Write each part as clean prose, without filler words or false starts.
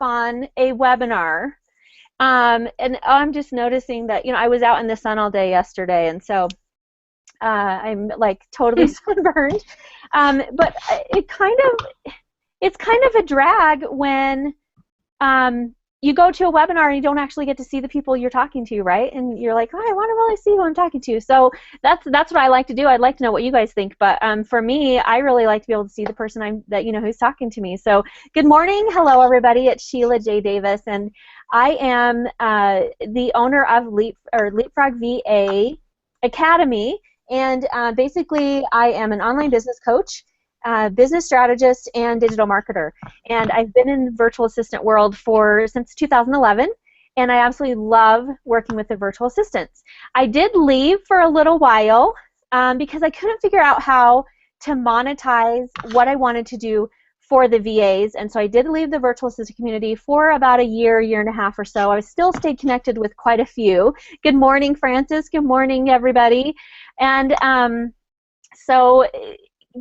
on a webinar, and I'm just noticing that, you know, I was out in the sun all day yesterday, and so I'm like totally sunburned. But it's kind of a drag when you go to a webinar and you don't actually get to see the people you're talking to, right? And you're like, oh, I want to really see who I'm talking to. So that's what I like to do. I'd like to know what you guys think, but for me, I really like to be able to see the person who's talking to me. So good morning, hello everybody. It's Sheila J. Davis, and I am the owner of Leapfrog VA Academy, and basically I am an online business coach, business strategist, and digital marketer. And I've been in the virtual assistant world since 2011, and I absolutely love working with the virtual assistants. I did leave for a little while because I couldn't figure out how to monetize what I wanted to do for the VAs, and so I did leave the virtual assistant community for about a year and a half or so. I still stayed connected with quite a few. Good morning, Francis. Good morning, everybody. And so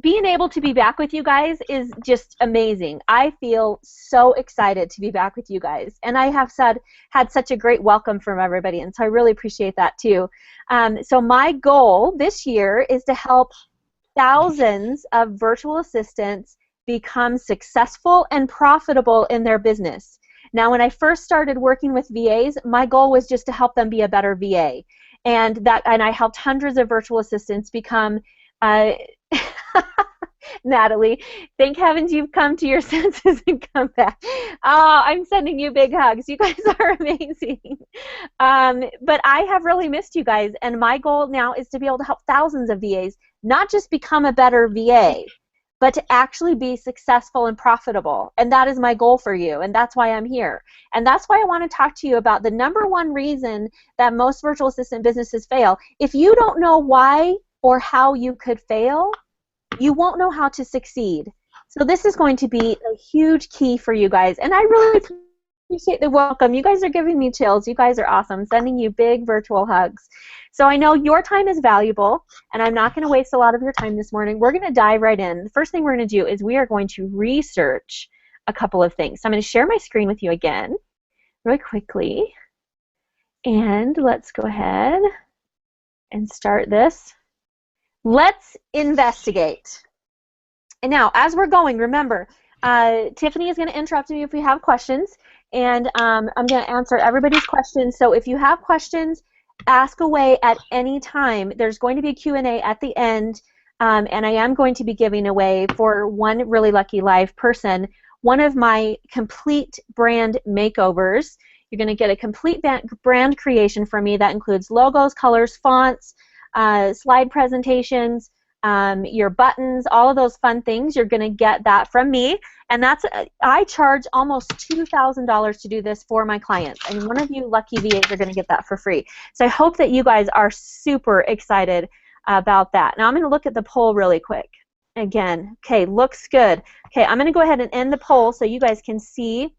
being able to be back with you guys is just amazing. I feel so excited to be back with you guys, and I have had such a great welcome from everybody, and so I really appreciate that too. So my goal this year is to help thousands of virtual assistants become successful and profitable in their business. Now, when I first started working with VAs, my goal was just to help them be a better VA, and I helped hundreds of virtual assistants become Natalie, thank heavens you've come to your senses and come back. Oh, I'm sending you big hugs. You guys are amazing. But I have really missed you guys, and my goal now is to be able to help thousands of VAs not just become a better VA, but to actually be successful and profitable. And that is my goal for you, and that's why I'm here. And that's why I want to talk to you about the #1 reason that most virtual assistant businesses fail. If you don't know why or how you could fail, you won't know how to succeed. So this is going to be a huge key for you guys, and I really appreciate the welcome. You guys are giving me chills. You guys are awesome. Sending you big virtual hugs. So I know your time is valuable, and I'm not going to waste a lot of your time this morning. We're going to dive right in. The first thing we're going to do is we are going to research a couple of things. So I'm going to share my screen with you again really quickly, and let's go ahead and start this. Let's investigate. And now, as we're going, remember, Tiffany is going to interrupt me if we have questions, and I'm going to answer everybody's questions. So if you have questions, ask away at any time. There's going to be a Q&A at the end, and I am going to be giving away, for one really lucky live person, one of my complete brand makeovers. You're going to get a complete brand creation from me that includes logos, colors, fonts, slide presentations, your buttons, all of those fun things. You're going to get that from me, and I charge almost $2,000 to do this for my clients, and one of you lucky VAs are going to get that for free. So I hope that you guys are super excited about that. Now I'm going to look at the poll really quick. Again, okay, looks good. Okay, I'm going to go ahead and end the poll so you guys can see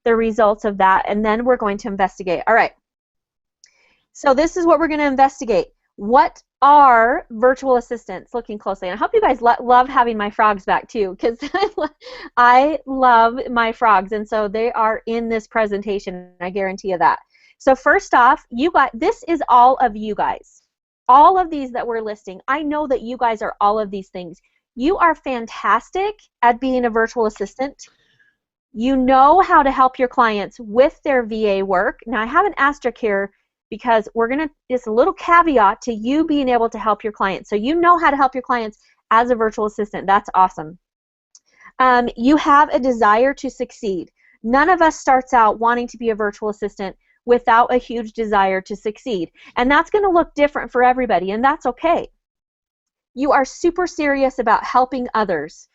the results of that, and then we're going to investigate. All right, so this is what we're going to investigate. What are virtual assistants? Looking closely. And I hope you guys love having my frogs back too, because I love my frogs, and so they are in this presentation, I guarantee you that. So first off, this is all of you guys. All of these that we're listing, I know that you guys are all of these things. You are fantastic at being a virtual assistant. You know how to help your clients with their VA work. Now I have an asterisk here, because it's a little caveat to you being able to help your clients. So you know how to help your clients as a virtual assistant. That's awesome. You have a desire to succeed. None of us starts out wanting to be a virtual assistant without a huge desire to succeed. And that's going to look different for everybody, and that's okay. You are super serious about helping others.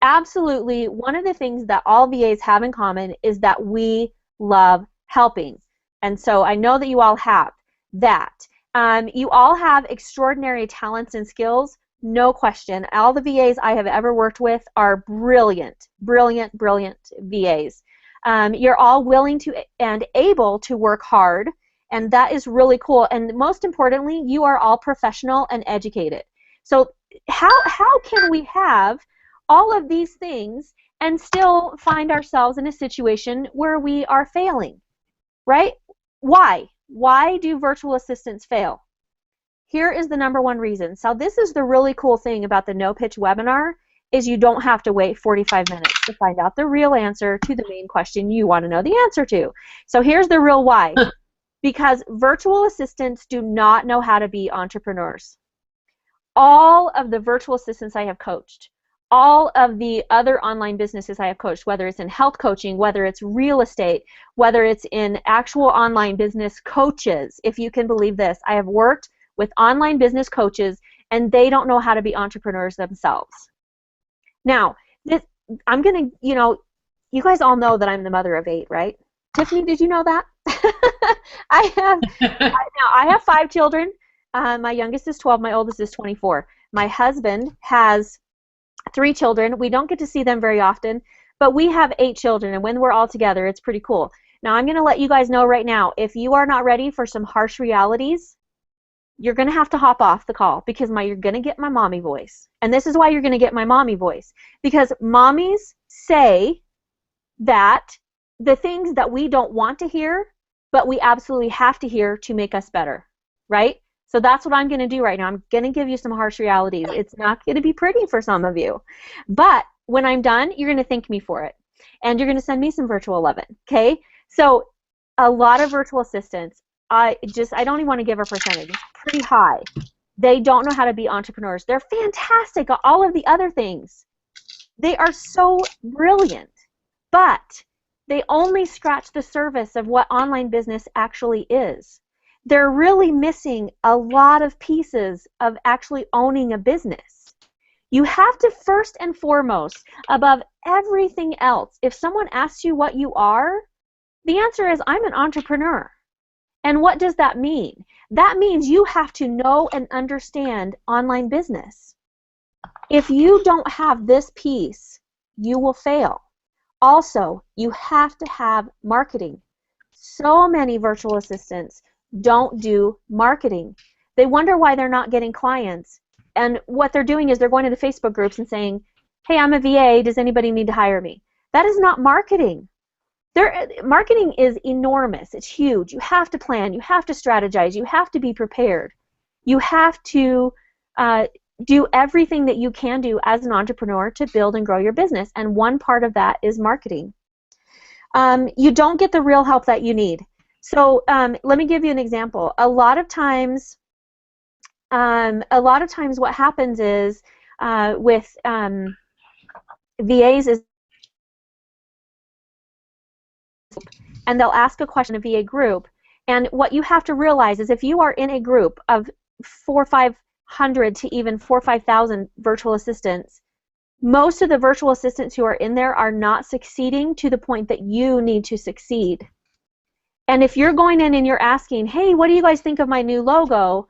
Absolutely, one of the things that all VAs have in common is that we love helping. And so I know that you all have that. You all have extraordinary talents and skills, no question. All the VAs I have ever worked with are brilliant, brilliant, brilliant VAs. You're all willing to and able to work hard, and that is really cool. And most importantly, you are all professional and educated. So how can we have all of these things and still find ourselves in a situation where we are failing, right? Why? Why do virtual assistants fail? Here is the number one reason. So this is the really cool thing about the No Pitch webinar is you don't have to wait 45 minutes to find out the real answer to the main question you want to know the answer to. So here's the real why. Because virtual assistants do not know how to be entrepreneurs. All of the virtual assistants I have coached, all of the other online businesses I have coached, whether it's in health coaching, whether it's real estate, whether it's in actual online business coaches, if you can believe this, I have worked with online business coaches and they don't know how to be entrepreneurs themselves. Now, I'm going to, you guys all know that I'm the mother of 8, right? Tiffany, did you know that? I have 5 children. My youngest is 12, my oldest is 24. My husband has 3 children. We don't get to see them very often, but we have 8 children, and when we're all together, it's pretty cool. Now, I'm going to let you guys know right now, if you are not ready for some harsh realities, you're going to have to hop off the call because you're going to get my mommy voice. And this is why you're going to get my mommy voice. Because mommies say that the things that we don't want to hear, but we absolutely have to hear to make us better, right? So that's what I'm going to do right now. I'm going to give you some harsh realities. It's not going to be pretty for some of you. But when I'm done, you're going to thank me for it. And you're going to send me some virtual lovin', okay? So a lot of virtual assistants, I don't even want to give a percentage. It's pretty high. They don't know how to be entrepreneurs. They're fantastic at all of the other things. They are so brilliant, but they only scratch the surface of what online business actually is. They're really missing a lot of pieces of actually owning a business. You have to first and foremost, above everything else, if someone asks you what you are, the answer is, I'm an entrepreneur. And what does that mean? That means you have to know and understand online business. If you don't have this piece, you will fail. Also, you have to have marketing. So many virtual assistants don't do marketing. They wonder why they're not getting clients. And what they're doing is they're going to the Facebook groups and saying, hey, I'm a VA, does anybody need to hire me? That is not marketing. Marketing is enormous. It's huge. You have to plan. You have to strategize. You have to be prepared. You have to do everything that you can do as an entrepreneur to build and grow your business. And one part of that is marketing. You don't get the real help that you need. So let me give you an example. A lot of times what happens is with VAs is, and they'll ask a question in a VA group, and what you have to realize is if you are in a group of 400 or 500 to even 4,000 or 5,000 virtual assistants, most of the virtual assistants who are in there are not succeeding to the point that you need to succeed. And if you're going in and you're asking, hey, what do you guys think of my new logo?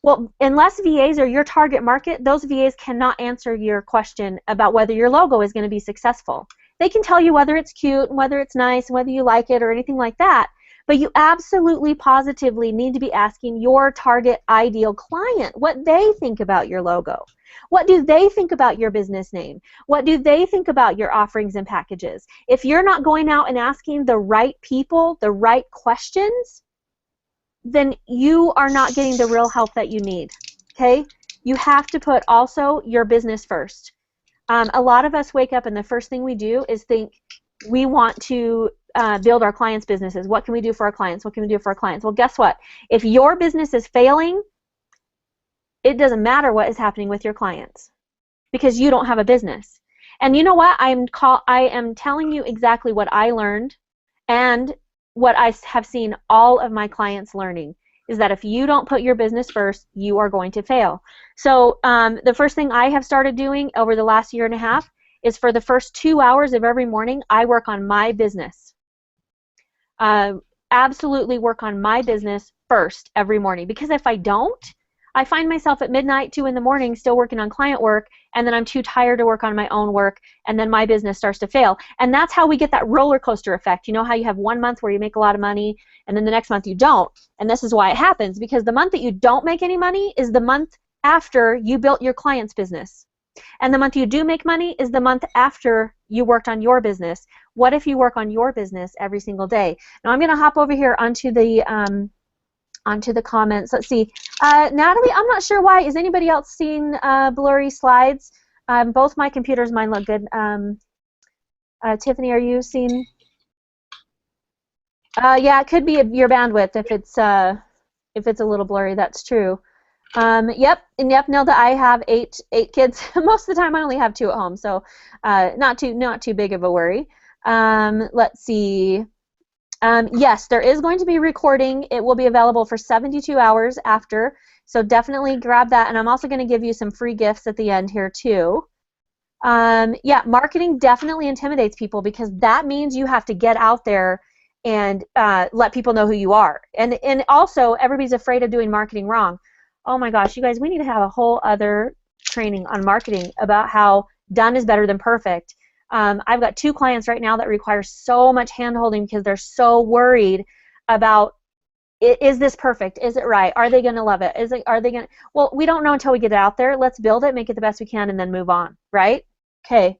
Well, unless VAs are your target market, those VAs cannot answer your question about whether your logo is going to be successful. They can tell you whether it's cute, and whether it's nice, and whether you like it or anything like that, but you absolutely positively need to be asking your target ideal client what they think about your logo. What do they think about your business name? What do they think about your offerings and packages? If you're not going out and asking the right people the right questions, then you are not getting the real help that you need, okay? You have to put also your business first. A lot of us wake up and the first thing we do is think we want to build our clients' businesses. What can we do for our clients? What can we do for our clients? Well, guess what? If your business is failing, it doesn't matter what is happening with your clients because you don't have a business. And you know what? I am telling you exactly what I learned and what I have seen all of my clients learning is that if you don't put your business first, you are going to fail. So the first thing I have started doing over the last year and a half is for the first 2 hours of every morning, I work on my business. Absolutely work on my business first every morning, because if I don't, I find myself at midnight, 2 in the morning, still working on client work, and then I'm too tired to work on my own work, and then my business starts to fail. And that's how we get that roller coaster effect. You know how you have 1 month where you make a lot of money, and then the next month you don't. And this is why it happens, because the month that you don't make any money is the month after you built your client's business. And the month you do make money is the month after you worked on your business? What if you work on your business every single day? Now I'm going to hop over here onto the comments. Let's see. Natalie, I'm not sure why. Is anybody else seeing blurry slides? Both my computers, mine look good. Tiffany, are you seeing? Yeah, it could be your bandwidth if it's a little blurry. That's true. Yep, Nilda, I have eight kids. Most of the time, I only have 2 at home, so not too big of a worry. Let's see. Yes, there is going to be recording. It will be available for 72 hours after, so definitely grab that. And I'm also going to give you some free gifts at the end here too. Yeah, marketing definitely intimidates people because that means you have to get out there and let people know who you are. And also, everybody's afraid of doing marketing wrong. Oh my gosh, you guys, we need to have a whole other training on marketing about how done is better than perfect. I've got 2 clients right now that require so much hand-holding because they're so worried about, is this perfect? Is it right? Are they going to love it? Are they going to? Well, we don't know until we get it out there. Let's build it, make it the best we can, and then move on, right? Okay.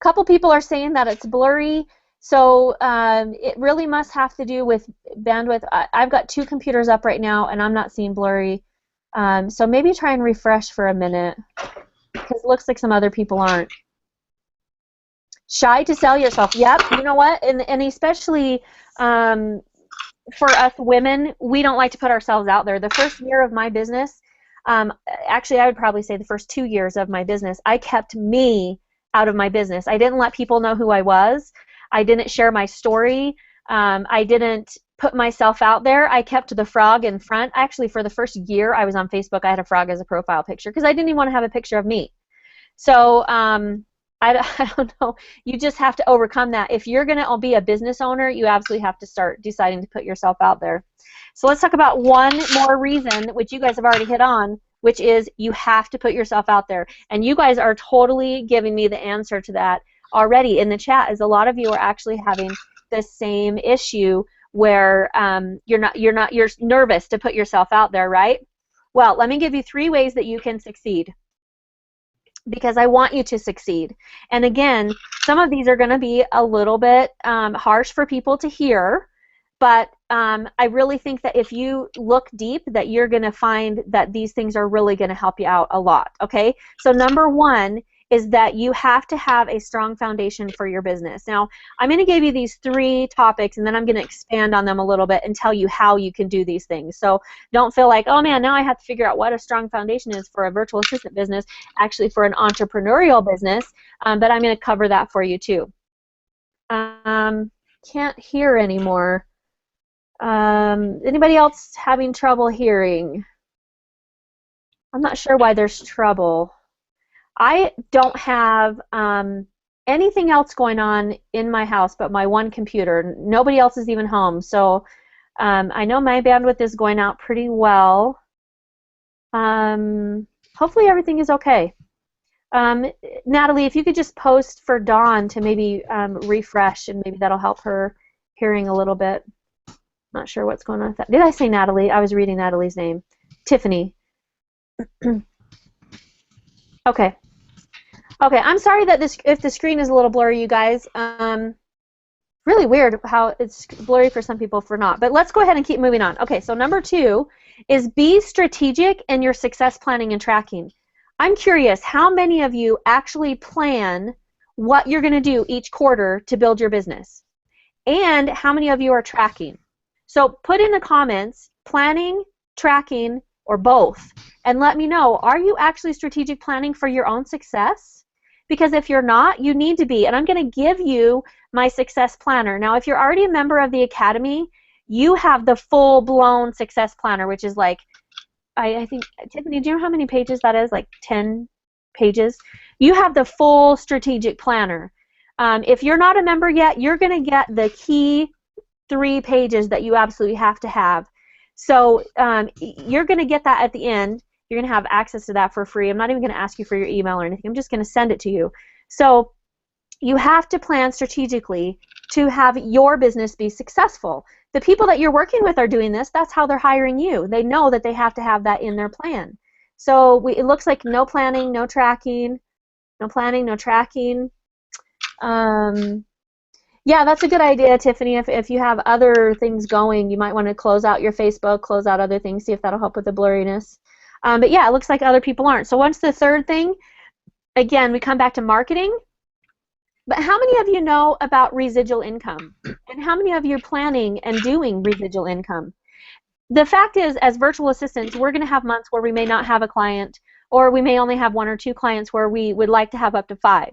Couple people are saying that it's blurry. So it really must have to do with bandwidth. I've got 2 computers up right now, and I'm not seeing blurry. So maybe try and refresh for a minute, because it looks like some other people aren't. Shy to sell yourself. Yep, you know what? And especially for us women, we don't like to put ourselves out there. The first year of my business, actually I would probably say the first 2 years of my business, I kept me out of my business. I didn't let people know who I was. I didn't share my story. I didn't put myself out there. I kept the frog in front. Actually, for the first year I was on Facebook, I had a frog as a profile picture because I didn't even want to have a picture of me. So I don't know. You just have to overcome that. If you're going to be a business owner, you absolutely have to start deciding to put yourself out there. So let's talk about one more reason, which you guys have already hit on, which is you have to put yourself out there. And you guys are totally giving me the answer to that already in the chat, as a lot of you are actually having the same issue where you're nervous to put yourself out there, right? Well, let me give you 3 ways that you can succeed, because I want you to succeed. And again, some of these are going to be a little bit harsh for people to hear, but I really think that if you look deep, that you're going to find that these things are really going to help you out a lot, okay? So number 1 is that you have to have a strong foundation for your business. Now, I'm going to give you these 3 topics, and then I'm going to expand on them a little bit and tell you how you can do these things. So don't feel like, oh man, now I have to figure out what a strong foundation is for a virtual assistant business, actually for an entrepreneurial business, but I'm going to cover that for you too. Can't hear anymore. Anybody else having trouble hearing? I'm not sure why there's trouble. I don't have anything else going on in my house but my one computer. Nobody else is even home, so I know my bandwidth is going out pretty well. Hopefully everything is okay. Natalie, if you could just post for Dawn to maybe refresh, and maybe that'll help her hearing a little bit. Not sure what's going on with that. Did I say Natalie? I was reading Natalie's name. Tiffany. Okay. Okay, I'm sorry that if the screen is a little blurry, you guys. Really weird how it's blurry for some people, for not. But let's go ahead and keep moving on. Okay, so number 2 is be strategic in your success planning and tracking. I'm curious, how many of you actually plan what you're going to do each quarter to build your business? And how many of you are tracking? So put in the comments, planning, tracking, or both, and let me know, are you actually strategic planning for your own success? Because if you're not, you need to be, and I'm going to give you my success planner. Now, if you're already a member of the Academy, you have the full-blown success planner, which is like, I think, Tiffany, do you know how many pages that is? Like 10 pages? You have the full strategic planner. If you're not a member yet, you're going to get the key 3 pages that you absolutely have to have. So you're going to get that at the end. You're going to have access to that for free. I'm not even going to ask you for your email or anything. I'm just going to send it to you. So you have to plan strategically to have your business be successful. The people that you're working with are doing this. That's how they're hiring you. They know that they have to have that in their plan. So it looks like no planning, no tracking. No planning, no tracking. Yeah, that's a good idea, Tiffany. If you have other things going, you might want to close out your Facebook, close out other things, see if that'll help with the blurriness. But yeah, it looks like other people aren't. So what's the third thing? Again, we come back to marketing. But how many of you know about residual income? And how many of you are planning and doing residual income? The fact is, as virtual assistants, we're going to have months where we may not have a client, or we may only have 1 or 2 clients where we would like to have up to 5.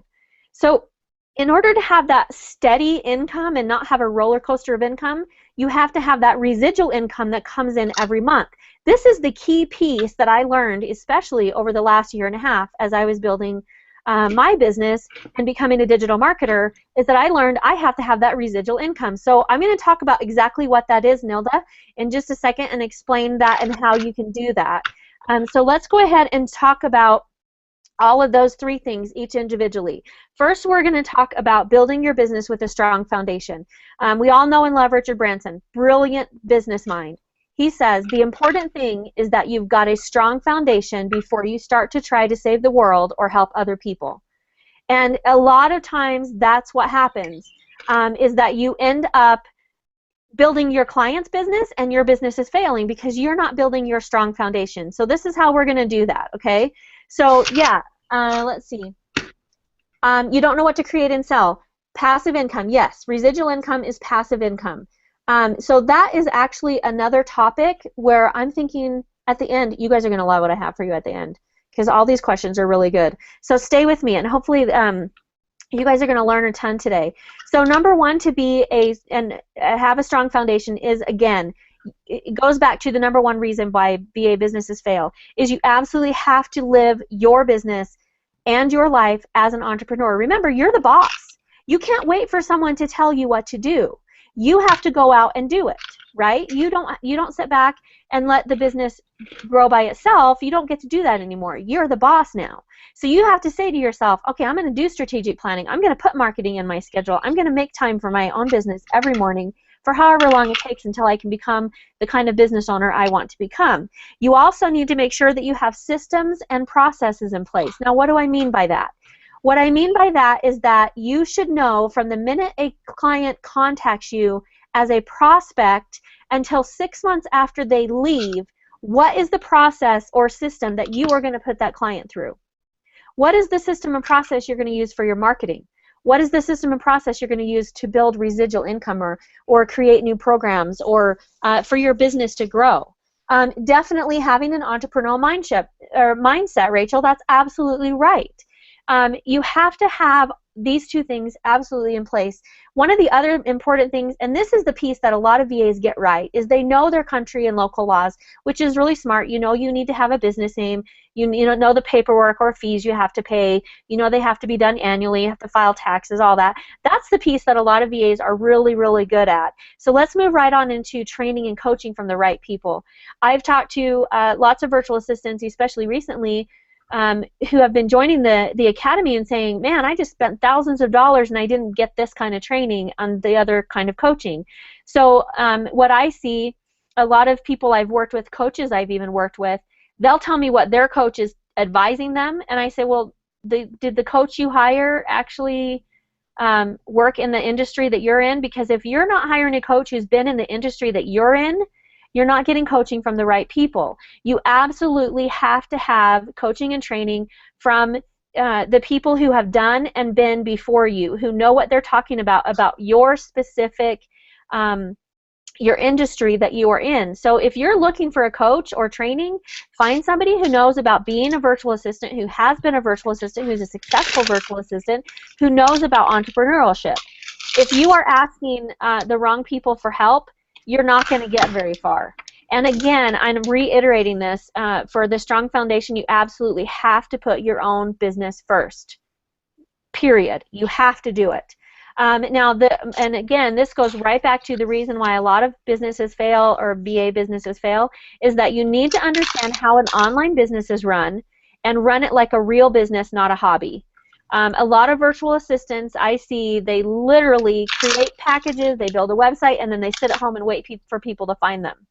So in order to have that steady income and not have a roller coaster of income, you have to have that residual income that comes in every month. This is the key piece that I learned, especially over the last year and a half as I was building my business and becoming a digital marketer, is that I learned I have to have that residual income. So I'm going to talk about exactly what that is, Nilda, in just a second and explain that and how you can do that. So let's go ahead and talk about all of those 3 things each individually. First, we're going to talk about building your business with a strong foundation. We all know and love Richard Branson, brilliant business mind. He says the important thing is that you've got a strong foundation before you start to try to save the world or help other people. And a lot of times that's what happens, is that you end up building your client's business and your business is failing because you're not building your strong foundation. So this is how we're going to do that, okay? So yeah, let's see. You don't know what to create and sell. Passive income, yes. Residual income is passive income. So that is actually another topic where I'm thinking at the end, you guys are going to love what I have for you at the end, because all these questions are really good. So stay with me, and hopefully you guys are going to learn a ton today. So number 1 to be have a strong foundation is, again, it goes back to the number 1 reason why VA businesses fail, is you absolutely have to live your business and your life as an entrepreneur. Remember, you're the boss. You can't wait for someone to tell you what to do. You have to go out and do it, right? You don't sit back and let the business grow by itself. You don't get to do that anymore. You're the boss now. So you have to say to yourself, okay, I'm going to do strategic planning. I'm going to put marketing in my schedule. I'm going to make time for my own business every morning for however long it takes until I can become the kind of business owner I want to become. You also need to make sure that you have systems and processes in place. Now, what do I mean by that? What I mean by that is that you should know from the minute a client contacts you as a prospect until 6 months after they leave, what is the process or system that you are going to put that client through? What is the system and process you're going to use for your marketing? What is the system and process you're going to use to build residual income or create new programs or for your business to grow? Definitely having an entrepreneurial mindset, Rachel, that's absolutely right. You have to have these 2 things absolutely in place. One of the other important things, and this is the piece that a lot of VAs get right, is they know their country and local laws, which is really smart. You know you need to have a business name. You know the paperwork or fees you have to pay. You know they have to be done annually. You have to file taxes, all that. That's the piece that a lot of VAs are really, really good at. So let's move right on into training and coaching from the right people. I've talked to lots of virtual assistants, especially recently, who have been joining the academy and saying, man, I just spent thousands of dollars and I didn't get this kind of training on the other kind of coaching. So what I see, a lot of people I've worked with, coaches I've even worked with, they'll tell me what their coach is advising them, and I say, well, did the coach you hire actually work in the industry that you're in? Because if you're not hiring a coach who's been in the industry that you're in, you're not getting coaching from the right people. You absolutely have to have coaching and training from the people who have done and been before you, who know what they're talking about your specific, your industry that you are in. So if you're looking for a coach or training, find somebody who knows about being a virtual assistant, who has been a virtual assistant, who's a successful virtual assistant, who knows about entrepreneurship. If you are asking the wrong people for help, you're not going to get very far. And again, I'm reiterating this, for the strong foundation, you absolutely have to put your own business first. Period. You have to do it. And again, this goes right back to the reason why a lot of businesses fail, or VA businesses fail, is that you need to understand how an online business is run and run it like a real business, not a hobby. A lot of virtual assistants I see, they literally create packages, they build a website, and then they sit at home and wait for people to find them.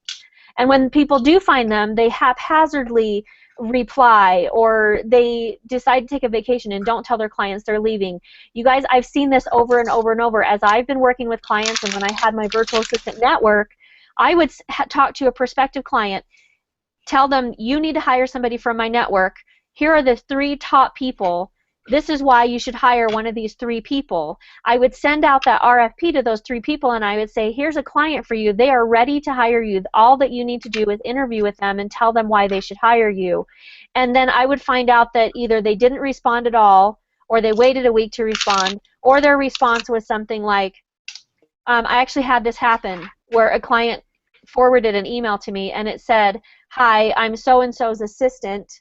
And when people do find them, they haphazardly reply, or they decide to take a vacation and don't tell their clients they're leaving. You guys, I've seen this over and over and over as I've been working with clients, and when I had my virtual assistant network, I would talk to a prospective client, tell them, you need to hire somebody from my network. Here are the 3 top people. This is why you should hire one of these 3 people. I would send out that RFP to those 3 people, and I would say, here's a client for you. They are ready to hire you. All that you need to do is interview with them and tell them why they should hire you. And then I would find out that either they didn't respond at all, or they waited a week to respond, or their response was something like, I actually had this happen where a client forwarded an email to me, and it said, hi, I'm so-and-so's assistant,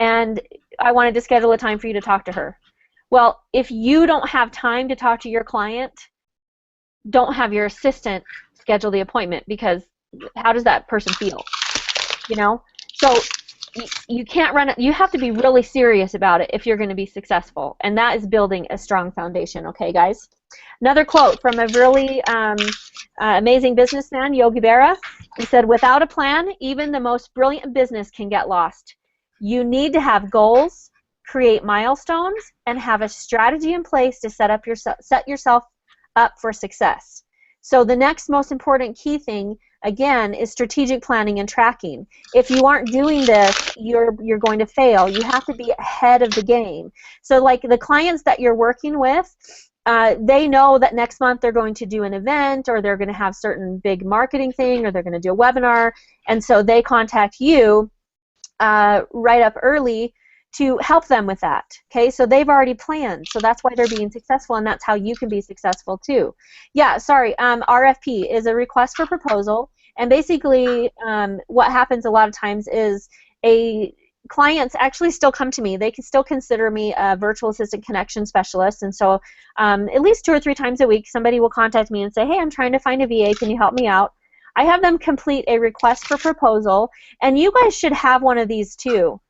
and I wanted to schedule a time for you to talk to her. Well, if you don't have time to talk to your client, don't have your assistant schedule the appointment, because how does that person feel? You know? So you can't run it. You have to be really serious about it if you're going to be successful, and that is building a strong foundation. Okay, guys? Another quote from a really amazing businessman, Yogi Berra. He said, without a plan, even the most brilliant business can get lost. You need to have goals, create milestones, and have a strategy in place to set yourself up for success. So the next most important key thing, again, is strategic planning and tracking. If you aren't doing this, you're going to fail. You have to be ahead of the game. So like the clients that you're working with, they know that next month they're going to do an event, or they're going to have certain big marketing thing, or they're going to do a webinar, and so they contact you right up early to help them with that. Okay, so they've already planned, so that's why they're being successful, and that's how you can be successful too. Yeah, sorry, RFP is a request for proposal, and basically what happens a lot of times is clients actually still come to me. They can still consider me a virtual assistant connection specialist, and so at least 2 or 3 times a week somebody will contact me and say, hey, I'm trying to find a VA, can you help me out? I have them complete a request for proposal, and you guys should have one of these too.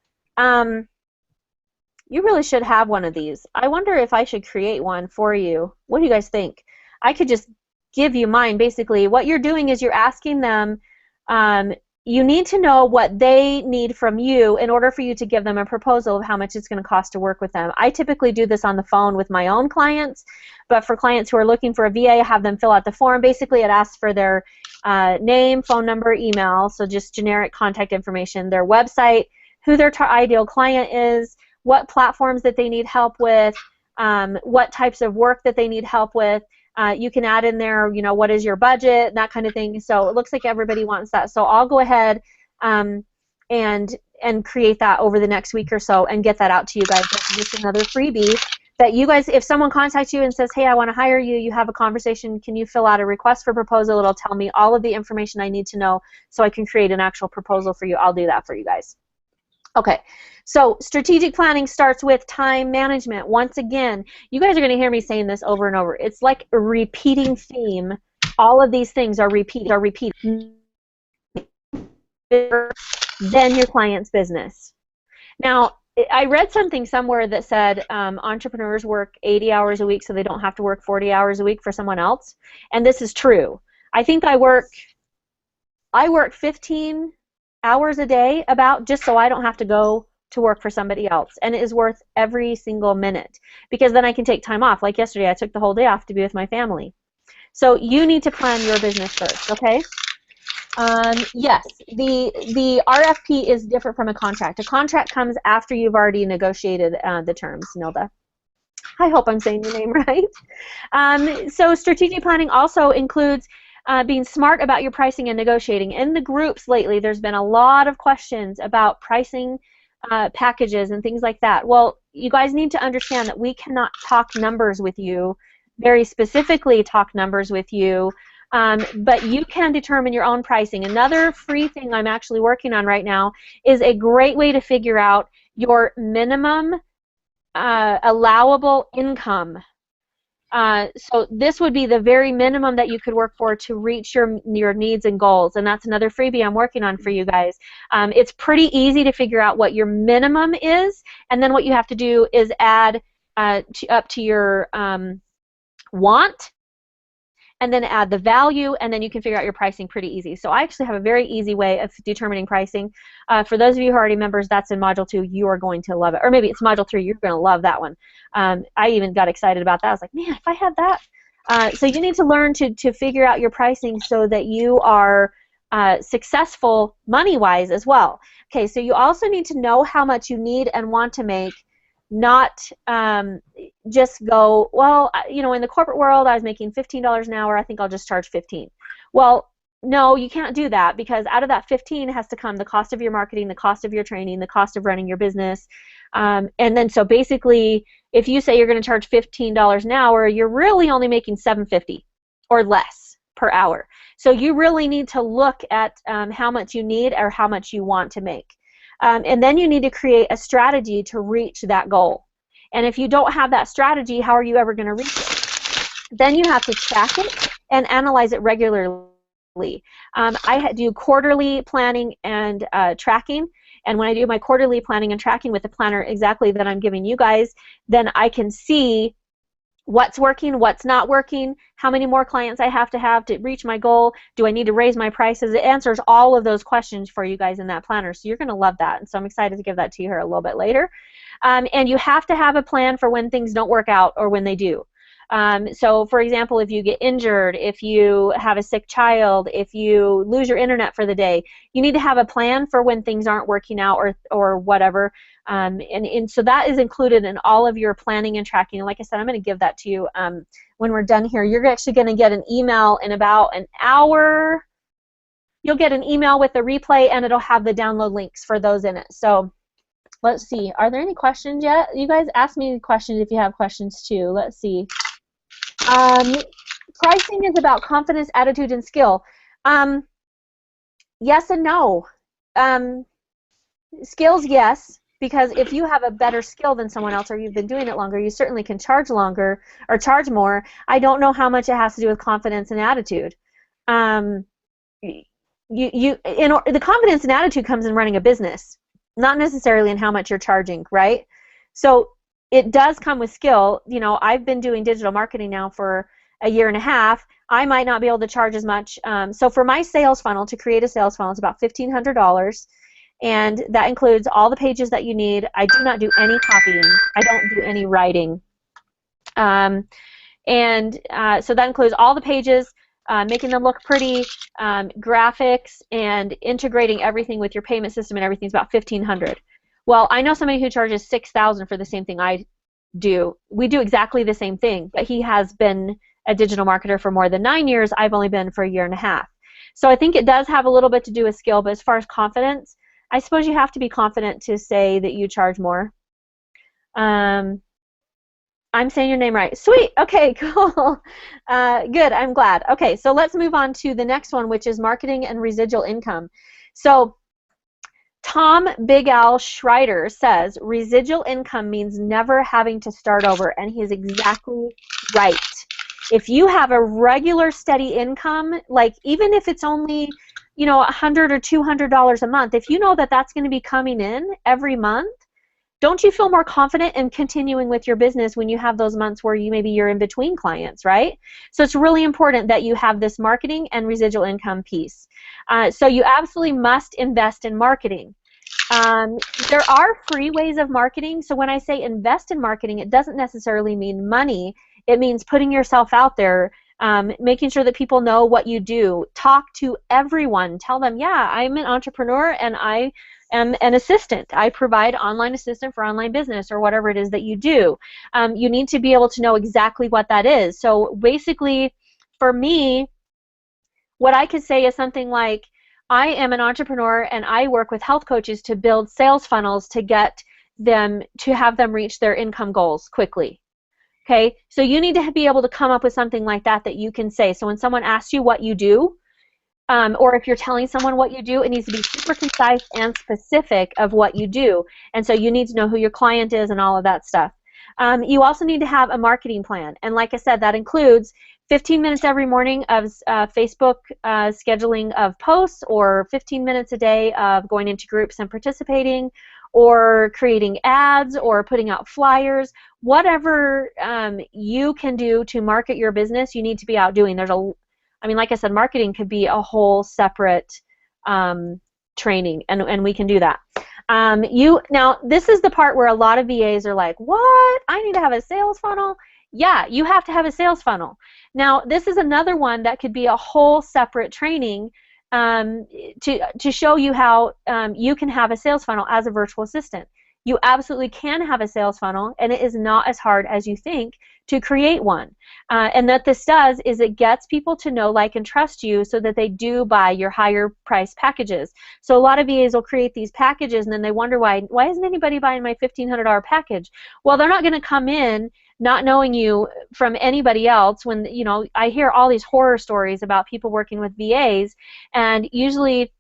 You really should have one of these. I wonder if I should create one for you. What do you guys think? I could just give you mine. Basically, what you're doing is you're asking them, you need to know what they need from you in order for you to give them a proposal of how much it's going to cost to work with them. I typically do this on the phone with my own clients, but for clients who are looking for a VA, I have them fill out the form. Basically, it asks for their name, phone number, email, so just generic contact information, their website, who their ideal client is, what platforms that they need help with, what types of work that they need help with. You can add in there, you know, what is your budget, that kind of thing. So it looks like everybody wants that. So I'll go ahead and create that over the next week or so and get that out to you guys. That's just another freebie that you guys, if someone contacts you and says, hey, I want to hire you, you have a conversation, can you fill out a request for proposal? It'll tell me all of the information I need to know so I can create an actual proposal for you. I'll do that for you guys. Okay, so strategic planning starts with time management. Once again, you guys are going to hear me saying this over and over. It's like a repeating theme. All of these things are repeat. Then your client's business. Now, I read something somewhere that said entrepreneurs work 80 hours a week so they don't have to work 40 hours a week for someone else, and this is true. I think I work 15 hours a day just so I don't have to go to work for somebody else, and it is worth every single minute, because then I can take time off. Like yesterday, I took the whole day off to be with my family. So you need to plan your business first, okay? Yes, the RFP is different from a contract. A contract comes after you've already negotiated the terms, Nilda. I hope I'm saying your name right. So strategic planning also includes being smart about your pricing and negotiating. In the groups lately, there's been a lot of questions about pricing packages and things like that. Well, you guys need to understand that we cannot talk numbers with you, very specifically talk numbers with you, but you can determine your own pricing. Another free thing I'm actually working on right now is a great way to figure out your minimum allowable income. So this would be the very minimum that you could work for to reach your needs and goals, and that's another freebie I'm working on for you guys. It's pretty easy to figure out what your minimum is, and then what you have to do is add up to your want, and then add the value, and then you can figure out your pricing pretty easy. So I actually have a very easy way of determining pricing. For those of you who are already members, that's in Module 2. You are going to love it. Or maybe it's Module 3. You're going to love that one. I even got excited about that. I was like, man, if I had that. So you need to learn to figure out your pricing so that you are successful money-wise as well. Okay, so you also need to know how much you need and want to make, not just go, well, you know, in the corporate world, I was making $15 an hour. I think I'll just charge 15. Well, no, you can't do that, because out of that 15 has to come the cost of your marketing, the cost of your training, the cost of running your business. And then so basically, if you say you're going to charge $15 an hour, you're really only making $7.50 or less per hour. So you really need to look at how much you need or how much you want to make. And then you need to create a strategy to reach that goal. And if you don't have that strategy, how are you ever going to reach it? Then you have to track it and analyze it regularly. I do quarterly planning and tracking. And when I do my quarterly planning and tracking with the planner exactly that I'm giving you guys, then I can see what's working, what's not working, how many more clients I have to reach my goal, do I need to raise my prices? It answers all of those questions for you guys in that planner, so you're going to love that. And so I'm excited to give that to you here a little bit later. And you have to have a plan for when things don't work out or when they do. So for example, if you get injured, if you have a sick child, if you lose your internet for the day, you need to have a plan for when things aren't working out or whatever. And so that is included in all of your planning and tracking. And like I said, I'm going to give that to you when we're done here. You're actually going to get an email in about an hour. You'll get an email with the replay, and it'll have the download links for those in it. So let's see. Are there any questions yet? You guys ask me questions if you have questions too. Let's see. Pricing is about confidence, attitude, and skill. Yes and no. Skills, yes, because if you have a better skill than someone else or you've been doing it longer, you certainly can charge longer or charge more. I don't know how much it has to do with confidence and attitude. The confidence and attitude comes in running a business, not necessarily in how much you're charging, right? So it does come with skill. You know, I've been doing digital marketing now for a year and a half. I might not be able to charge as much. So for my sales funnel, to create a sales funnel, it's about $1,500. And that includes all the pages that you need. I do not do any copying. I don't do any writing. So that includes all the pages, making them look pretty, graphics, and integrating everything with your payment system and everything's about $1,500. Well, I know somebody who charges $6,000 for the same thing I do. We do exactly the same thing, but he has been a digital marketer for more than 9 years. I've only been for a year and a half. So I think it does have a little bit to do with skill, but as far as confidence, I suppose you have to be confident to say that you charge more. I'm saying your name right. Sweet. Okay, cool. Good. I'm glad. Okay, so let's move on to the next one, which is marketing and residual income. So Tom Big Al Schreider says residual income means never having to start over, and he is exactly right. If you have a regular steady income, like even if it's only, you know, $100 or $200 a month, if you know that that's going to be coming in every month, don't you feel more confident in continuing with your business when you have those months where maybe you're in between clients, right? So it's really important that you have this marketing and residual income piece. So you absolutely must invest in marketing. There are free ways of marketing. So when I say invest in marketing, it doesn't necessarily mean money. It means putting yourself out there, making sure that people know what you do. Talk to everyone. Tell them, yeah, I'm an entrepreneur and I am an assistant. I provide online assistant for online business or whatever it is that you do. You need to be able to know exactly what that is. So basically, for me, what I could say is something like, I am an entrepreneur and I work with health coaches to build sales funnels to get them, to have them reach their income goals quickly. Okay, so you need to be able to come up with something like that that you can say. So when someone asks you what you do, or if you're telling someone what you do, it needs to be super concise and specific of what you do. And so you need to know who your client is and all of that stuff. You also need to have a marketing plan. And like I said, that includes 15 minutes every morning of Facebook scheduling of posts, or 15 minutes a day of going into groups and participating, or creating ads, or putting out flyers. whatever you can do to market your business, you need to be out doing. I mean, like I said, marketing could be a whole separate training, and we can do that. Now, this is the part where a lot of VAs are like, what? I need to have a sales funnel? Yeah, you have to have a sales funnel. Now, this is another one that could be a whole separate training to show you how you can have a sales funnel as a virtual assistant. You absolutely can have a sales funnel, and it is not as hard as you think to create one. And what this does is it gets people to know, like, and trust you so that they do buy your higher price packages. So a lot of VAs will create these packages, and then they wonder why isn't anybody buying my $1,500 package? Well, they're not going to come in not knowing you from anybody else. When, you know, I hear all these horror stories about people working with VAs, and usually,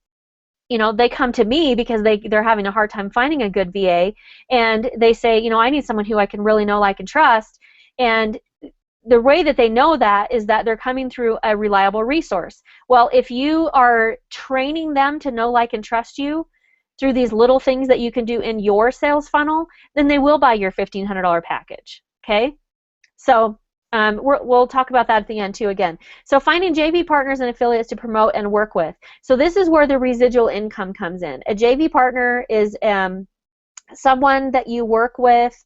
you know, they come to me because they're having a hard time finding a good VA, and they say, you know, I need someone who I can really know, like, and trust. And the way that they know that is that they're coming through a reliable resource. Well, if you are training them to know, like, and trust you through these little things that you can do in your sales funnel, then they will buy your $1,500 package, okay? So we'll talk about that at the end too again. So finding JV partners and affiliates to promote and work with. So this is where the residual income comes in. A JV partner is someone that you work with.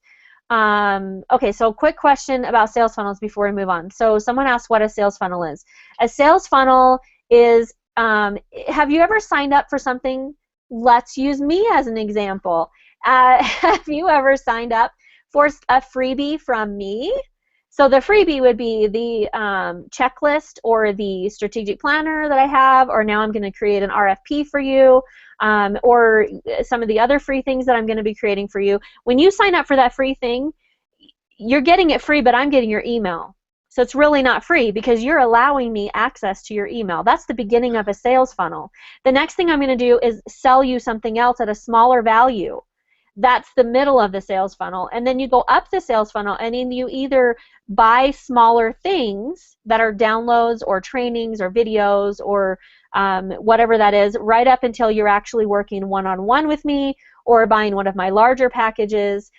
Okay, so quick question about sales funnels before we move on. So someone asked what a sales funnel is. A sales funnel is, have you ever signed up for something? Let's use me as an example. Have you ever signed up for a freebie from me? So the freebie would be the checklist or the strategic planner that I have, or now I'm going to create an RFP for you, or some of the other free things that I'm going to be creating for you. When you sign up for that free thing, you're getting it free, but I'm getting your email. So it's really not free because you're allowing me access to your email. That's the beginning of a sales funnel. The next thing I'm going to do is sell you something else at a smaller value. That's the middle of the sales funnel. And then you go up the sales funnel, and then you either buy smaller things that are downloads or trainings or videos or whatever that is, right up until you're actually working one-on-one with me or buying one of my larger packages.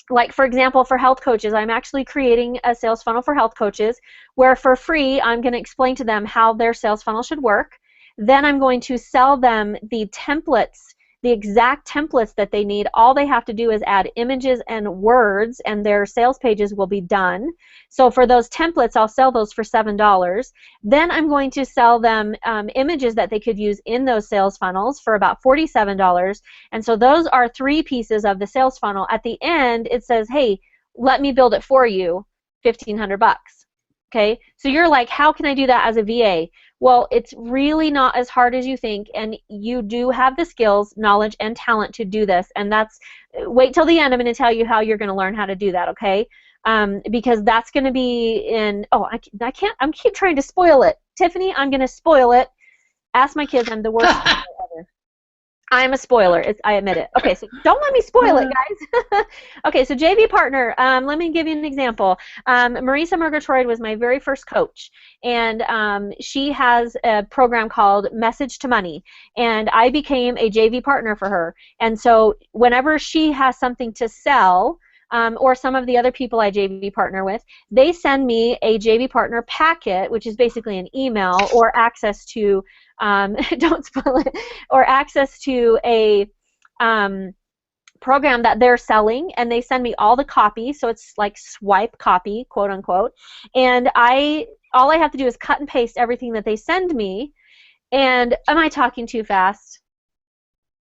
Like, for example, for health coaches, I'm actually creating a sales funnel for health coaches where for free I'm going to explain to them how their sales funnel should work. Then I'm going to sell them the templates, the exact templates that they need. All they have to do is add images and words, and their sales pages will be done. So for those templates, I'll sell those for $7. Then I'm going to sell them images that they could use in those sales funnels for about $47. And so those are 3 pieces of the sales funnel. At the end, it says, hey, let me build it for you, $1,500. Okay, so you're like, how can I do that as a VA? Well, it's really not as hard as you think, and you do have the skills, knowledge, and talent to do this. And that's, wait till the end, I'm going to tell you how you're going to learn how to do that, okay? Because that's going to be in, oh, I can't, I'm keep trying to spoil it. Tiffany, I'm going to spoil it. Ask my kids, I'm the worst spoiler ever. I'm a spoiler. I admit it. Okay, so don't let me spoil it, guys. Okay, so JV partner. Let me give you an example. Marisa Murgatroyd was my very first coach, and she has a program called Message to Money, and I became a JV partner for her. And so whenever she has something to sell, or some of the other people I JV partner with, they send me a JV partner packet, which is basically an email or access to, don't spoil it, or access to a program that they're selling, and they send me all the copy, so it's like swipe copy, quote unquote, and all I have to do is cut and paste everything that they send me. And am I talking too fast?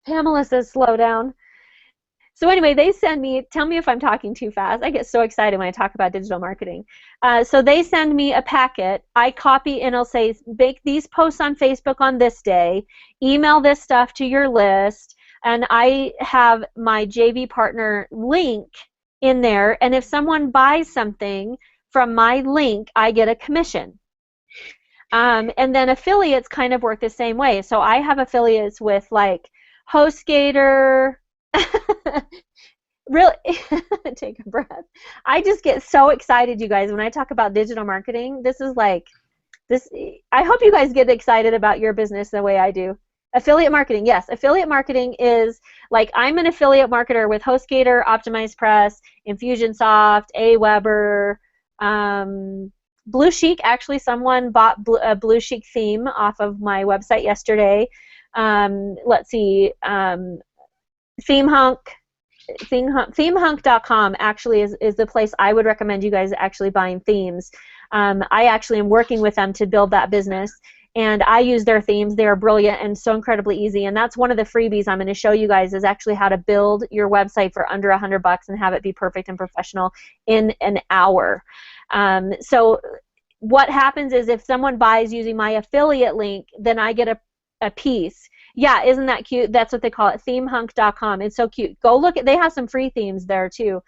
Pamela says slow down. So anyway, they send me, tell me if I'm talking too fast. I get so excited when I talk about digital marketing. So they send me a packet. I copy, and it'll say, make these posts on Facebook on this day, email this stuff to your list, and I have my JV partner link in there, and if someone buys something from my link, I get a commission. And then affiliates kind of work the same way. So I have affiliates with, like, HostGator. Really, take a breath. I just get so excited, you guys, when I talk about digital marketing. This is like, I hope you guys get excited about your business the way I do. Affiliate marketing, yes. Affiliate marketing is Like, I'm an affiliate marketer with HostGator, OptimizePress, Infusionsoft, Aweber, Blue Chic. Actually, someone bought a Blue Chic theme off of my website yesterday. Let's see, ThemeHunk. ThemeHunk.com actually is the place I would recommend you guys actually buying themes. I actually am working with them to build that business, and I use their themes. They are brilliant and so incredibly easy, and that's one of the freebies I'm going to show you guys, is actually how to build your website for under $100 and have it be perfect and professional in an hour. So what happens is, if someone buys using my affiliate link, then I get a piece. Yeah, isn't that cute? That's what they call it, themehunk.com. It's so cute. Go look at, they have some free themes there too.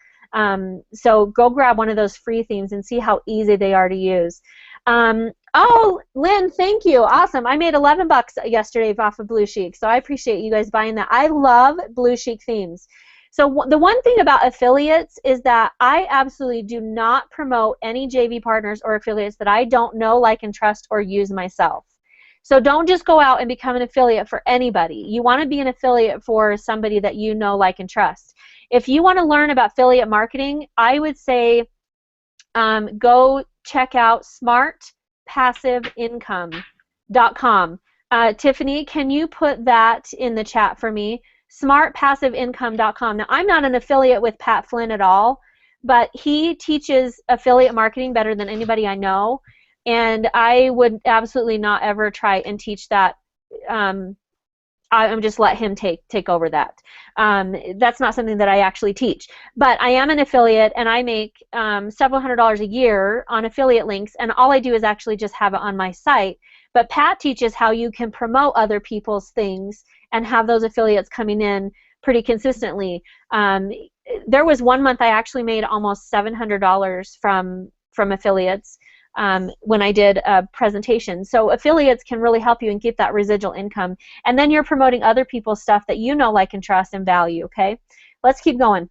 So go grab one of those free themes and see how easy they are to use. Oh, Lynn, thank you. Awesome. I made $11 yesterday off of Blue Chic, so I appreciate you guys buying that. I love Blue Chic themes. So the one thing about affiliates is that I absolutely do not promote any JV partners or affiliates that I don't know, like, and trust or use myself. So don't just go out and become an affiliate for anybody. You want to be an affiliate for somebody that you know, like, and trust. If you want to learn about affiliate marketing, I would say go check out smartpassiveincome.com. Tiffany, can you put that in the chat for me? Smartpassiveincome.com. Now, I'm not an affiliate with Pat Flynn at all, but he teaches affiliate marketing better than anybody I know. And I would absolutely not ever try and teach that. I'm just let him take over that. That's not something that I actually teach. But I am an affiliate, and I make several $100s a year on affiliate links, and all I do is actually just have it on my site. But Pat teaches how you can promote other people's things and have those affiliates coming in pretty consistently. There was one month I actually made almost $700 from affiliates. When I did a presentation. So affiliates can really help you and get that residual income. And then you're promoting other people's stuff that you know, like, and trust and value, okay? Let's keep going.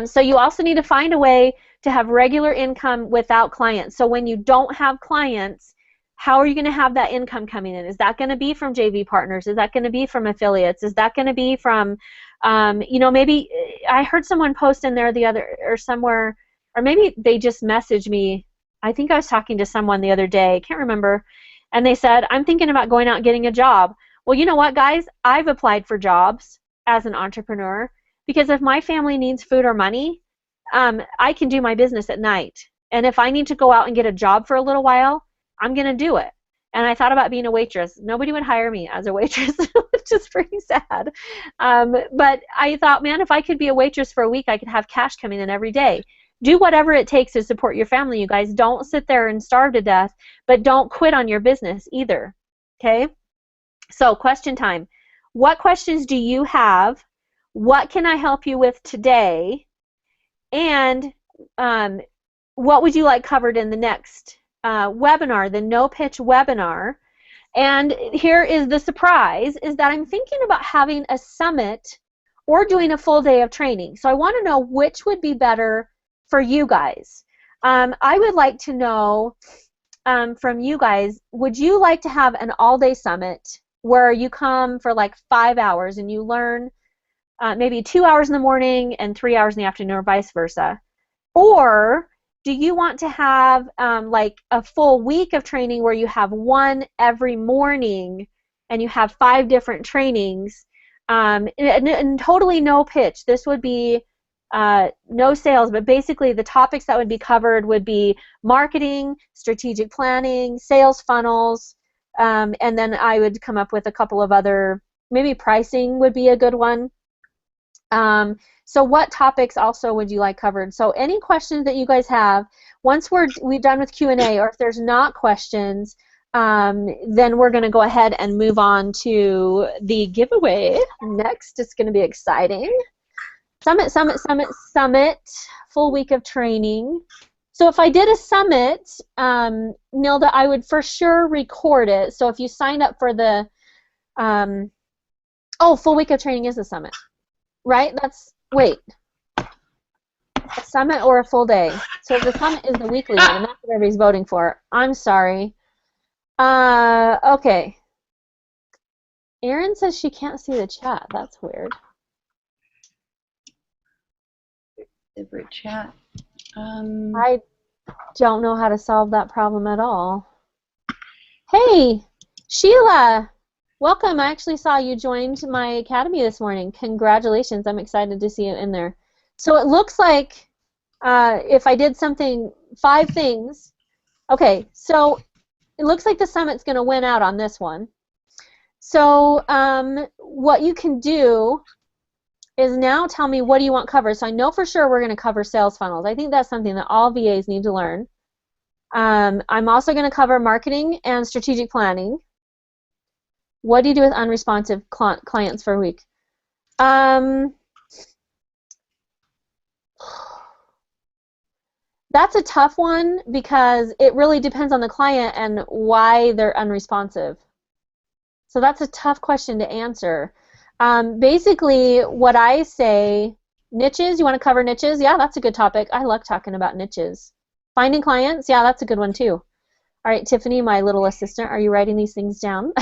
So you also need to find a way to have regular income without clients. So when you don't have clients, how are you going to have that income coming in? Is that going to be from JV partners? Is that going to be from affiliates? Is that going to be from, you know, maybe I heard someone post in there the other, or somewhere, or maybe they just messaged me. I think I was talking to someone the other day, can't remember, and they said, I'm thinking about going out and getting a job. Well, you know what, guys? I've applied for jobs as an entrepreneur, because if my family needs food or money, I can do my business at night. And if I need to go out and get a job for a little while, I'm going to do it. And I thought about being a waitress. Nobody would hire me as a waitress, which is pretty sad. But I thought, man, if I could be a waitress for a week, I could have cash coming in every day. Do whatever it takes to support your family, you guys. Don't sit there and starve to death, but don't quit on your business either, okay? So question time. What questions do you have? What can I help you with today? And what would you like covered in the next webinar, the No Pitch webinar? And here is the surprise, is that I'm thinking about having a summit or doing a full day of training. So I want to know which would be better for you guys. I would like to know from you guys, would you like to have an all-day summit where you come for like 5 hours and you learn maybe 2 hours in the morning and 3 hours in the afternoon, or vice versa? Or do you want to have like a full week of training where you have one every morning and you have 5 different trainings and totally no pitch? This would be no sales, but basically the topics that would be covered would be marketing, strategic planning, sales funnels, and then I would come up with a couple of other, maybe pricing would be a good one. So what topics also would you like covered? So any questions that you guys have, once we're done with Q&A, or if there's not questions, then we're going to go ahead and move on to the giveaway next. It's going to be exciting. Summit, full week of training. So if I did a summit, Nilda, I would for sure record it. So if you sign up for the, full week of training is a summit, right? Wait, a summit or a full day? So the summit is the weekly one, and that's what everybody's voting for. I'm sorry. Okay. Erin says she can't see the chat. That's weird. Separate chat. I don't know how to solve that problem at all. Hey, Sheila, welcome. I actually saw you joined my academy this morning. Congratulations. I'm excited to see you in there. So it looks like if I did something, 5 things. Okay, so it looks like the summit's going to win out on this one. So what you can do is now tell me, what do you want covered? So I know for sure we're going to cover sales funnels. I think that's something that all VAs need to learn. I'm also going to cover marketing and strategic planning. What do you do with unresponsive clients for a week? That's a tough one because it really depends on the client and why they're unresponsive. So that's a tough question to answer. Basically, what I say, niches, you want to cover niches? Yeah, that's a good topic. I like talking about niches. Finding clients? Yeah, that's a good one too. All right, Tiffany, my little assistant, are you writing these things down?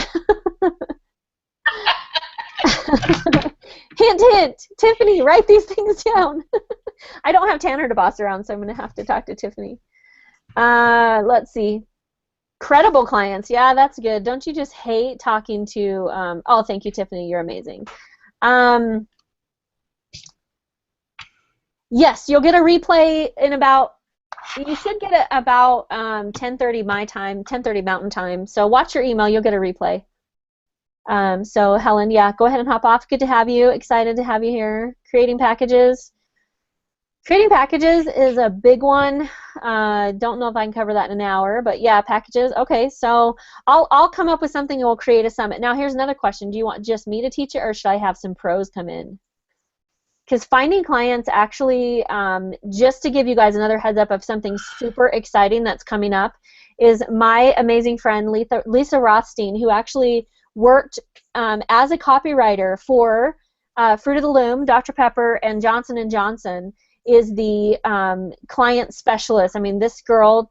Hint, hint. Tiffany, write these things down. I don't have Tanner to boss around, so I'm going to have to talk to Tiffany. Let's see. Credible clients. Yeah, that's good. Don't you just hate talking to... oh, thank you, Tiffany. You're amazing. Yes, you'll get a replay in about... You should get it about 10:30 my time, 10:30 Mountain Time. So watch your email. You'll get a replay. So Helen, yeah, go ahead and hop off. Good to have you. Excited to have you here. Creating packages. Creating packages is a big one. Don't know if I can cover that in an hour, but yeah, packages. Okay, so I'll come up with something and we'll create a summit. Now here's another question. Do you want just me to teach it, or should I have some pros come in? Because finding clients, actually, just to give you guys another heads up of something super exciting that's coming up, is my amazing friend Lisa Rothstein, who actually worked as a copywriter for Fruit of the Loom, Dr. Pepper, and Johnson & Johnson, is the client specialist. I mean, this girl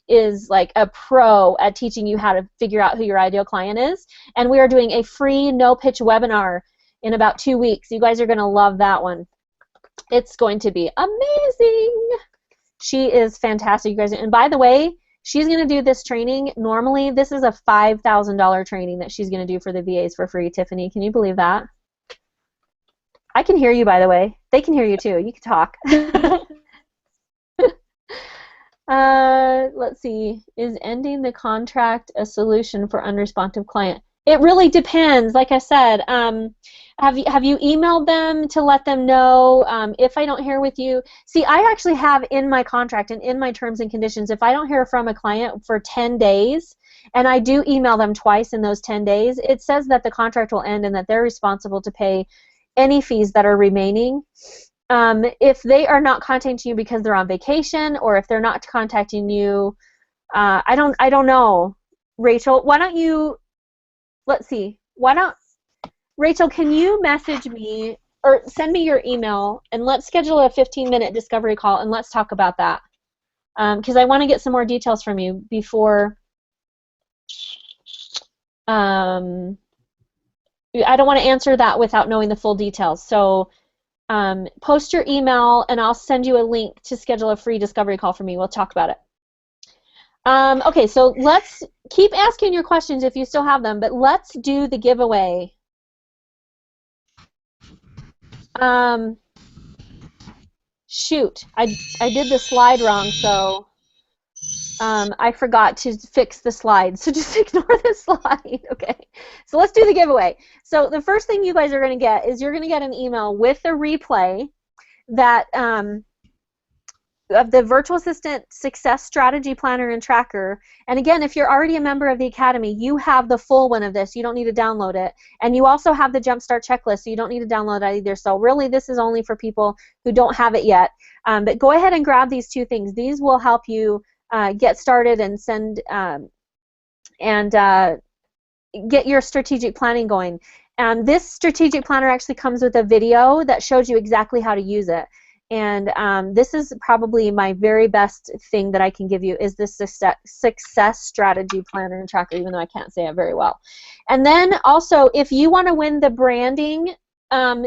is like a pro at teaching you how to figure out who your ideal client is. And we are doing a free no-pitch webinar in about 2 weeks. You guys are going to love that one. It's going to be amazing. She is fantastic, you guys. And by the way, she's going to do this training. Normally, this is a $5,000 training that she's going to do for the VAs for free. Tiffany, can you believe that? I can hear you, by the way. They can hear you, too. You can talk. Let's see. Is ending the contract a solution for unresponsive client? It really depends. Like I said, have you emailed them to let them know if I don't hear with you? See, I actually have in my contract and in my terms and conditions, if I don't hear from a client for 10 days, and I do email them twice in those 10 days, it says that the contract will end and that they're responsible to pay any fees that are remaining. If they are not contacting you because they're on vacation, or if they're not contacting you, I don't know. Rachel, why don't you, let's see, Rachel, can you message me or send me your email and let's schedule a 15-minute discovery call and let's talk about that. Because I want to get some more details from you before, I don't want to answer that without knowing the full details. So post your email and I'll send you a link to schedule a free discovery call for me. We'll talk about it. Okay, so let's keep asking your questions if you still have them, but let's do the giveaway. Shoot, I did the slide wrong, so I forgot to fix the slide, so just ignore the slide. Okay, so let's do the giveaway. So the first thing you guys are going to get is you're going to get an email with a replay that of the Virtual Assistant Success Strategy Planner and Tracker. And again, if you're already a member of the Academy, you have the full one of this. You don't need to download it. And you also have the Jumpstart Checklist, so you don't need to download that either. So really, this is only for people who don't have it yet. But go ahead and grab these 2 things. These will help you get started and send get your strategic planning going. This strategic planner actually comes with a video that shows you exactly how to use it. And this is probably my very best thing that I can give you, is this success strategy planner and tracker, even though I can't say it very well. And then also, if you want to win the branding,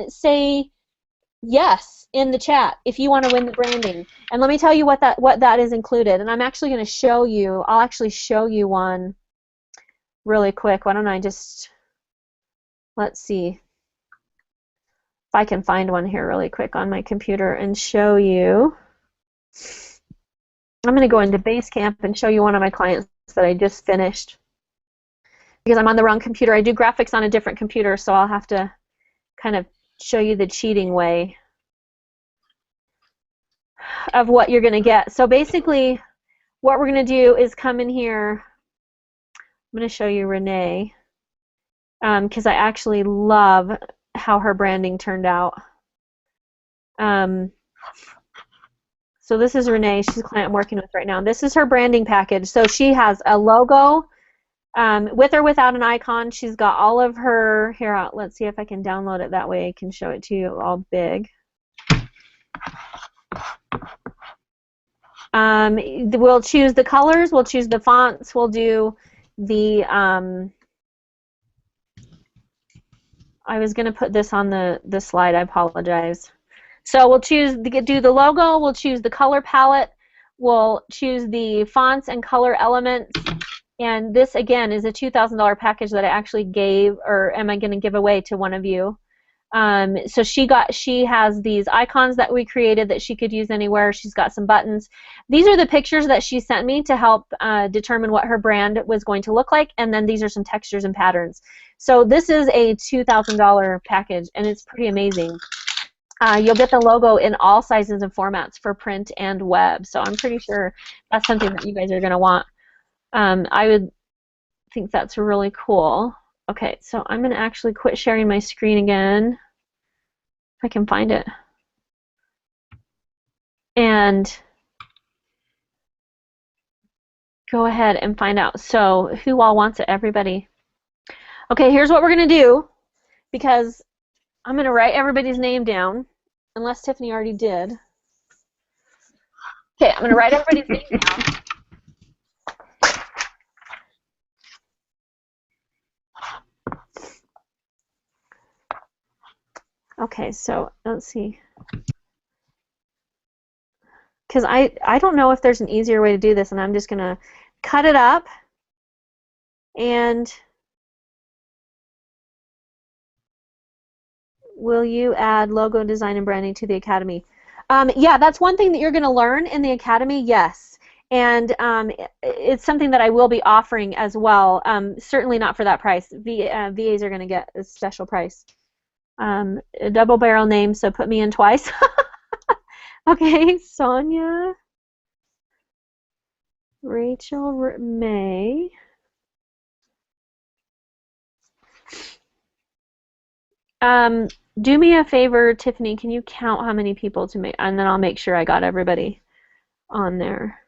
say yes, in the chat if you want to win the branding. And let me tell you what that is included. And I'm actually going to show you. I'll actually show you one really quick. Why don't I just, let's see if I can find one here really quick on my computer and show you. I'm going to go into Basecamp and show you one of my clients that I just finished. Because I'm on the wrong computer. I do graphics on a different computer, so I'll have to kind of show you the cheating way of what you're going to get. So basically, what we're going to do is come in here. I'm going to show you Renee because I actually love how her branding turned out. So this is Renee. She's a client I'm working with right now. This is her branding package. So she has a logo with or without an icon. She's got all of her, here, let's see if I can download it. That way I can show it to you all big. We'll choose the colors, we'll choose the fonts, we'll do the, I was going to put this on the slide, I apologize. So we'll do the logo, we'll choose the color palette, we'll choose the fonts and color elements, and this again is a $2,000 package that I actually gave, or am I going to give away to one of you. So she has these icons that we created that she could use anywhere. She's got some buttons. These are the pictures that she sent me to help determine what her brand was going to look like, and then these are some textures and patterns. So this is a $2,000 package, and it's pretty amazing. You'll get the logo in all sizes and formats for print and web, so I'm pretty sure that's something that you guys are going to want. I would think that's really cool. Okay, so I'm going to actually quit sharing my screen again, if I can find it. And go ahead and find out. So who all wants it? Everybody. Okay, here's what we're going to do, because I'm going to write everybody's name down, unless Tiffany already did. Okay, I'm going to write everybody's name down. Okay, so let's see. Because I don't know if there's an easier way to do this, and I'm just going to cut it up and will you add logo design and branding to the Academy? Yeah, that's one thing that you're going to learn in the Academy, yes. And it's something that I will be offering as well. Certainly not for that price. VAs are going to get a special price. A double barrel name, so put me in twice. Okay, Sonia, Rachel, May. Do me a favor, Tiffany, can you count how many people to make, and then I'll make sure I got everybody on there.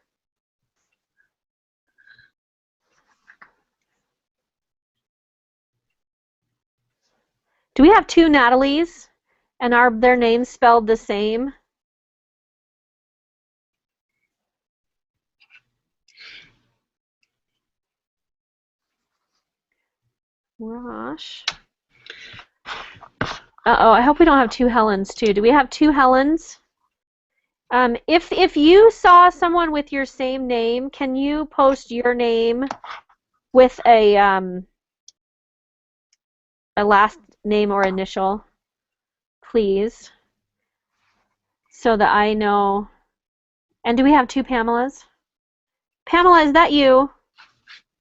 Do we have two Natalies, and are their names spelled the same? Rosh. Uh-oh, I hope we don't have two Helens too. Do we have two Helens? If you saw someone with your same name, can you post your name with a last name or initial, please, so that I know? And do we have two Pamelas? Pamela, is that you?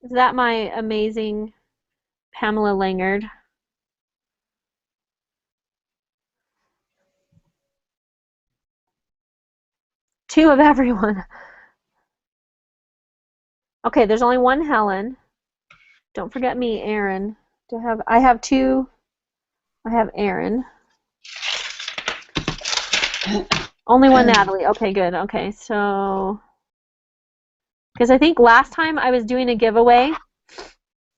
Is that my amazing Pamela Langard? Two of everyone. Okay, there's only one Helen. Don't forget me, Aaron. I have two. I have Aaron. Only one Natalie. Okay, good. Okay, so because I think last time I was doing a giveaway.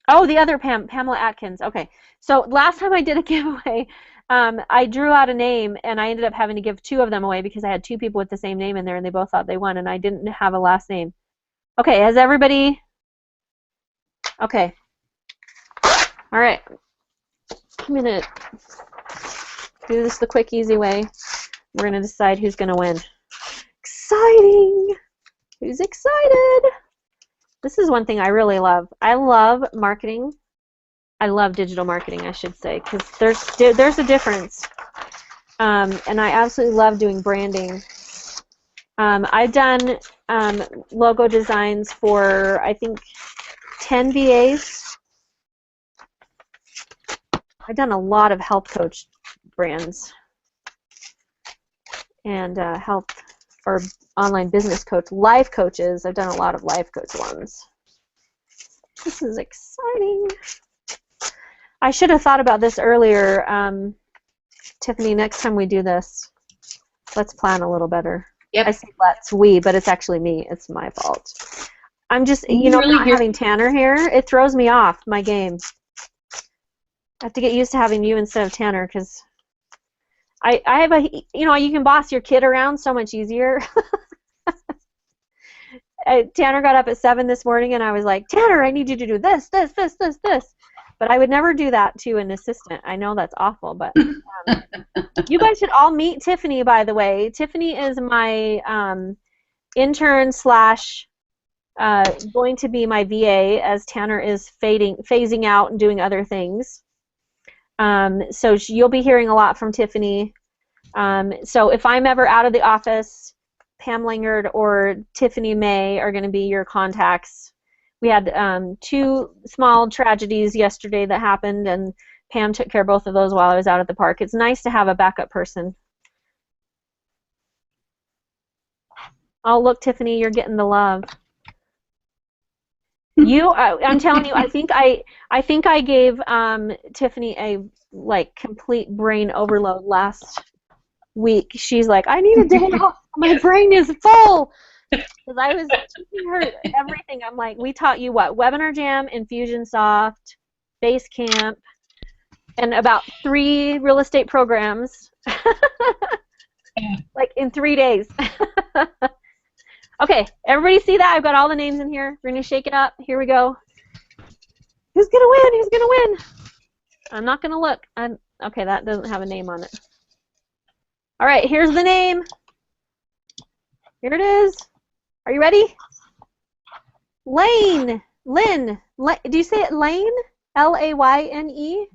Oh, the other Pamela Atkins. Okay, so last time I did a giveaway, I drew out a name and I ended up having to give two of them away because I had two people with the same name in there and they both thought they won and I didn't have a last name. Okay, has everybody? Okay. All right. I'm gonna do this the quick, easy way. We're going to decide who's going to win. Exciting! Who's excited? This is one thing I really love. I love marketing. I love digital marketing, I should say, because there's a difference. And I absolutely love doing branding. I've done logo designs for, I think, 10 VAs. I've done a lot of health coach brands and health or online business coach, life coaches. I've done a lot of life coach ones. This is exciting. I should have thought about this earlier. Tiffany, next time we do this, let's plan a little better. Yep. I say let's, we, but it's actually me. It's my fault. I'm just, you know, not having Tanner here, it throws me off my game. I have to get used to having you instead of Tanner, because I have a, you know, you can boss your kid around so much easier. Tanner got up at 7 this morning, and I was like, Tanner, I need you to do this, this, this, this, this. But I would never do that to an assistant. I know that's awful, but you guys should all meet Tiffany, by the way. Tiffany is my intern slash going to be my VA as Tanner is phasing out and doing other things. So you'll be hearing a lot from Tiffany. So if I'm ever out of the office, Pam Langard or Tiffany May are going to be your contacts. We had 2 small tragedies yesterday that happened, and Pam took care of both of those while I was out at the park. It's nice to have a backup person. Oh, look, Tiffany, you're getting the love. I'm telling you, I think I gave Tiffany a complete brain overload last week. She's like, I need a day off. My brain is full. Because I was teaching her everything. I'm like, we taught you what? Webinar Jam, Infusionsoft, Basecamp, and about 3 real estate programs. Like in 3 days. Okay, everybody see that? I've got all the names in here. We're going to shake it up. Here we go. Who's going to win? Who's going to win? I'm not going to look. Okay, that doesn't have a name on it. All right, here's the name. Here it is. Are you ready? Lane. Lynn. Do you say it Lane? L-A-Y-N-E?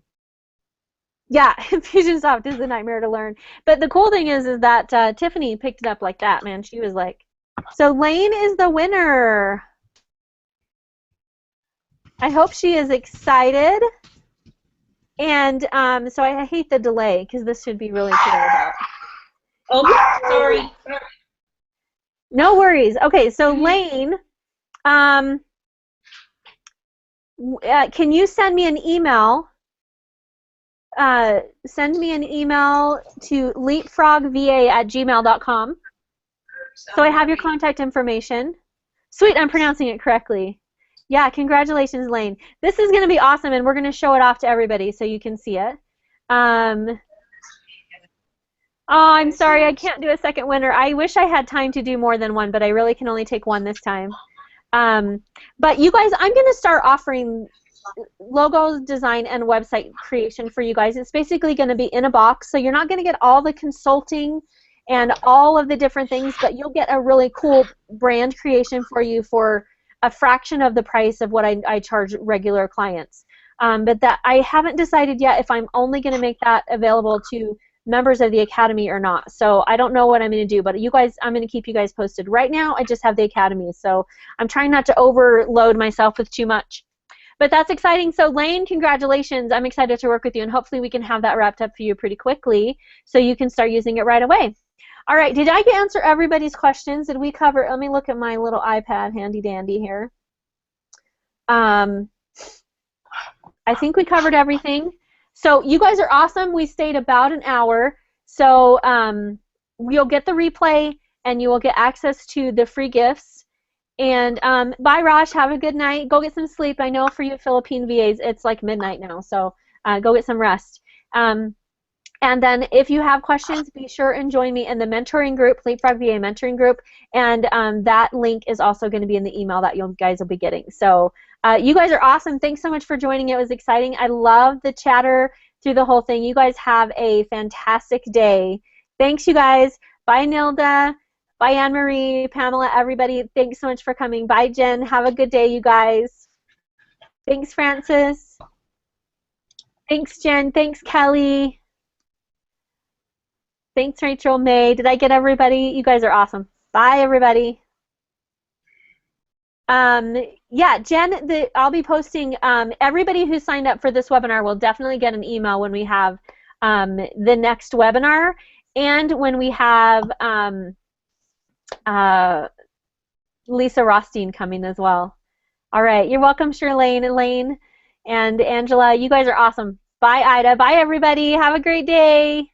Yeah, Infusionsoft is a nightmare to learn. But the cool thing is that Tiffany picked it up like that, man. She was like, so Lane is the winner. I hope she is excited. And so I hate the delay because this should be really clear about. Oh, sorry. No worries. Okay, so Lane, can you send me an email? Send me an email to leapfrogva@gmail.com. So I have your contact information. Sweet, I'm pronouncing it correctly. Yeah, congratulations, Lane. This is going to be awesome, and we're going to show it off to everybody so you can see it. Oh, I'm sorry, I can't do a second winner. I wish I had time to do more than one, but I really can only take one this time. But you guys, I'm going to start offering logo design and website creation for you guys. It's basically going to be in a box, so you're not going to get all the consulting and all of the different things, but you'll get a really cool brand creation for you for a fraction of the price of what I charge regular clients. But that I haven't decided yet if I'm only going to make that available to members of the Academy or not. So I don't know what I'm going to do, but you guys, I'm going to keep you guys posted. Right now, I just have the Academy, so I'm trying not to overload myself with too much. But that's exciting. So Lane, congratulations. I'm excited to work with you, and hopefully we can have that wrapped up for you pretty quickly so you can start using it right away. All right, did I answer everybody's questions? Did we cover, let me look at my little iPad handy dandy here. I think we covered everything. So you guys are awesome. We stayed about an hour. So you'll get the replay, and you will get access to the free gifts. And bye, Raj. Have a good night. Go get some sleep. I know for you Philippine VAs, it's like midnight now, so go get some rest. And then if you have questions, be sure and join me in the mentoring group, Leapfrog VA mentoring group, and that link is also going to be in the email that you guys will be getting. So you guys are awesome. Thanks so much for joining. It was exciting. I love the chatter through the whole thing. You guys have a fantastic day, Thanks, you guys. Bye, Nilda. Bye, Anne Marie, Pamela, everybody. Thanks so much for coming. Bye, Jen. Have a good day, you guys. Thanks, Francis. Thanks, Jen. Thanks, Kelly. Thanks, Rachel May. Did I get everybody? You guys are awesome. Bye, everybody. Yeah, Jen, I'll be posting, everybody who signed up for this webinar will definitely get an email when we have the next webinar and when we have Lisa Rothstein coming as well. All right, you're welcome, Shirlane, Elaine, and Angela. You guys are awesome. Bye, Ida. Bye, everybody. Have a great day.